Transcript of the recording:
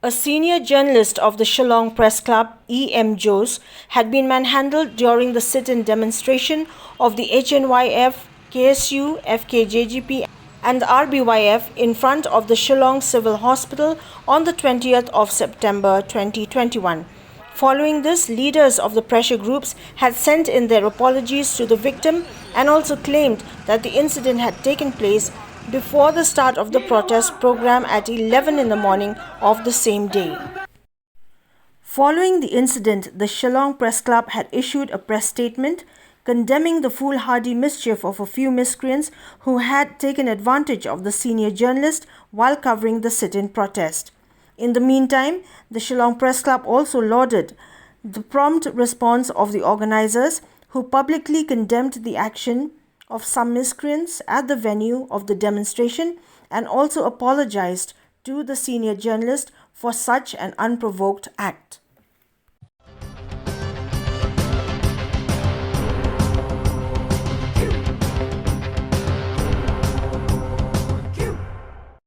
A senior journalist of the Shillong Press Club, E.M. Jose, had been manhandled during the sit-in demonstration of the HNYF, KSU, FKJGP and RBYF in front of the Shillong Civil Hospital on the 20th of September 2021. Following this, leaders of the pressure groups had sent in their apologies to the victim and also claimed that the incident had taken place before the start of the protest program at 11 in the morning of the same day. Following the incident, the Shillong Press Club had issued a press statement condemning the foolhardy mischief of a few miscreants who had taken advantage of the senior journalist while covering the sit-in protest. In the meantime, the Shillong Press Club also lauded the prompt response of the organizers, who publicly condemned the action of some miscreants at the venue of the demonstration and also apologized to the senior journalist for such an unprovoked act.